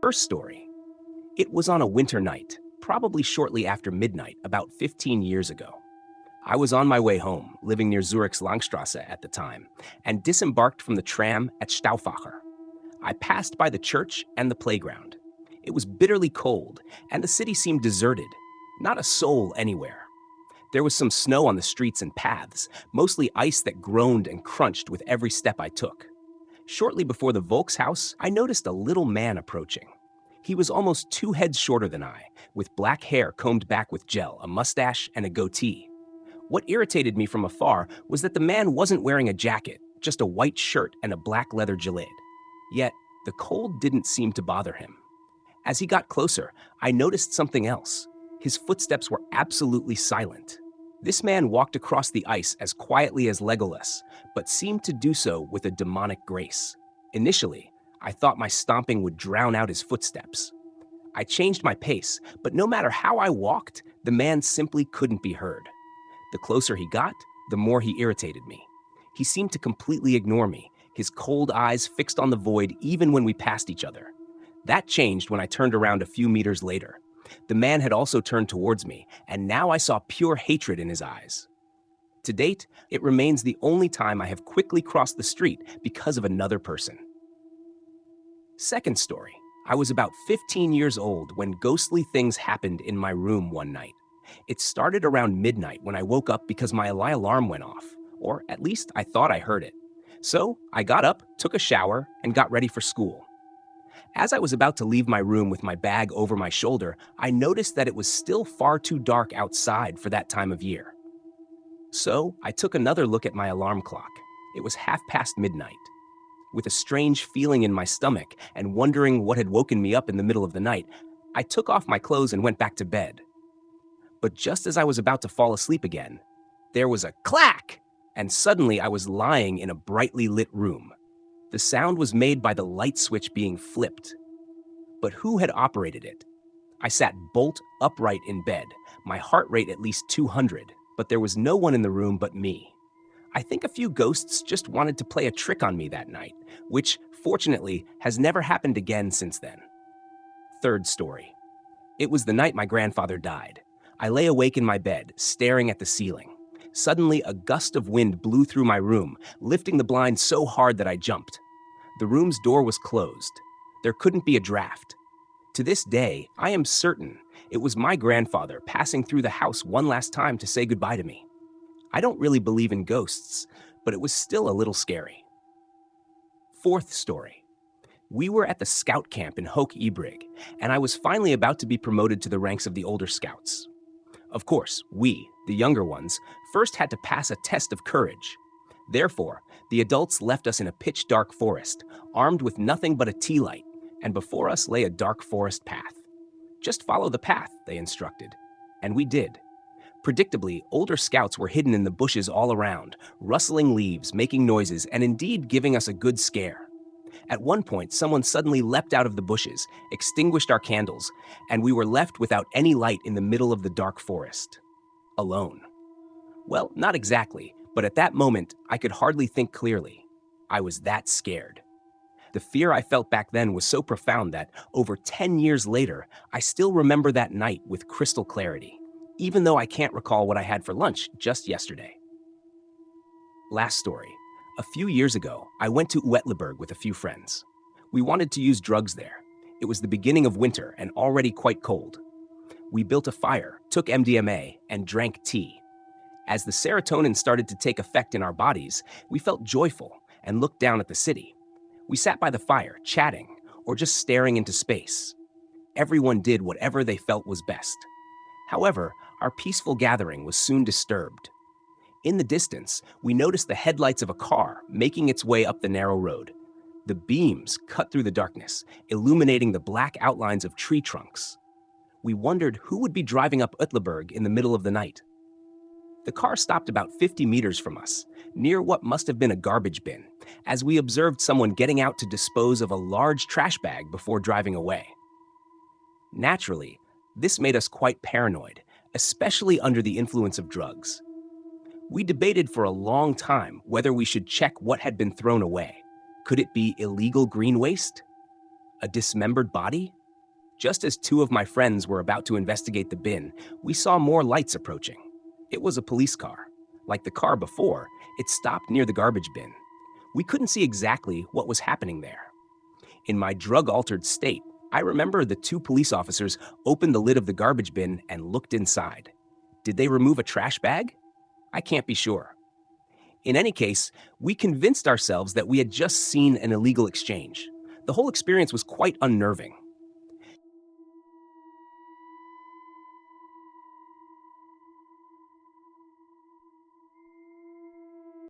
First story. It was on a winter night, probably shortly after midnight, about 15 years ago. I was on my way home, living near Zurich's Langstrasse at the time, and disembarked from the tram at Stauffacher. I passed by the church and the playground. It was bitterly cold, and the city seemed deserted. Not a soul anywhere. There was some snow on the streets and paths, mostly ice that groaned and crunched with every step I took. Shortly before the Volkshaus, I noticed a little man approaching. He was almost 2 heads shorter than I, with black hair combed back with gel, a mustache, and a goatee. What irritated me from afar was that the man wasn't wearing a jacket, just a white shirt and a black leather gilet. Yet, the cold didn't seem to bother him. As he got closer, I noticed something else. His footsteps were absolutely silent. This man walked across the ice as quietly as Legolas, but seemed to do so with a demonic grace. Initially, I thought my stomping would drown out his footsteps. I changed my pace, but no matter how I walked, the man simply couldn't be heard. The closer he got, the more he irritated me. He seemed to completely ignore me, his cold eyes fixed on the void even when we passed each other. That changed when I turned around a few meters later. The man had also turned towards me, and now I saw pure hatred in his eyes. To date, it remains the only time I have quickly crossed the street because of another person. Second story. I was about 15 years old when ghostly things happened in my room one night. It started around midnight when I woke up because my alarm went off, or at least I thought I heard it. So I got up, took a shower, and got ready for school. As I was about to leave my room with my bag over my shoulder, I noticed that it was still far too dark outside for that time of year. So I took another look at my alarm clock. It was midnight. With a strange feeling in my stomach and wondering what had woken me up in the middle of the night, I took off my clothes and went back to bed. But just as I was about to fall asleep again, there was a clack, and suddenly I was lying in a brightly lit room. The sound was made by the light switch being flipped. But who had operated it? I sat bolt upright in bed, my heart rate at least 200, but there was no one in the room but me. I think a few ghosts just wanted to play a trick on me that night, which, fortunately, has never happened again since then. Third story. It was the night my grandfather died. I lay awake in my bed, staring at the ceiling. Suddenly, a gust of wind blew through my room, lifting the blind so hard that I jumped. The room's door was closed. There couldn't be a draft. To this day, I am certain it was my grandfather passing through the house one last time to say goodbye to me. I don't really believe in ghosts, but it was still a little scary. Fourth story. We were at the scout camp in Hoch Ibrig, and I was finally about to be promoted to the ranks of the older scouts. Of course, we, the younger ones, first had to pass a test of courage. Therefore, the adults left us in a pitch-dark forest, armed with nothing but a tea light, and before us lay a dark forest path. Just follow the path, they instructed. And we did. Predictably, older scouts were hidden in the bushes all around, rustling leaves, making noises, and indeed giving us a good scare. At one point, someone suddenly leapt out of the bushes, extinguished our candles, and we were left without any light in the middle of the dark forest. Alone. Well, not exactly, but at that moment, I could hardly think clearly. I was that scared. The fear I felt back then was so profound that, over 10 years later, I still remember that night with crystal clarity, even though I can't recall what I had for lunch just yesterday. Last story. A few years ago, I went to Uetliberg with a few friends. We wanted to use drugs there. It was the beginning of winter and already quite cold. We built a fire, took MDMA, and drank tea. As the serotonin started to take effect in our bodies, we felt joyful and looked down at the city. We sat by the fire, chatting, or just staring into space. Everyone did whatever they felt was best. However, our peaceful gathering was soon disturbed. In the distance, we noticed the headlights of a car making its way up the narrow road. The beams cut through the darkness, illuminating the black outlines of tree trunks. We wondered who would be driving up Uetliberg in the middle of the night. The car stopped about 50 meters from us, near what must have been a garbage bin, as we observed someone getting out to dispose of a large trash bag before driving away. Naturally, this made us quite paranoid, especially under the influence of drugs. We debated for a long time whether we should check what had been thrown away. Could it be illegal green waste? A dismembered body? Just as two of my friends were about to investigate the bin, we saw more lights approaching. It was a police car. Like the car before, it stopped near the garbage bin. We couldn't see exactly what was happening there. In my drug-altered state, I remember the two police officers opened the lid of the garbage bin and looked inside. Did they remove a trash bag? I can't be sure. In any case, we convinced ourselves that we had just seen an illegal exchange. The whole experience was quite unnerving.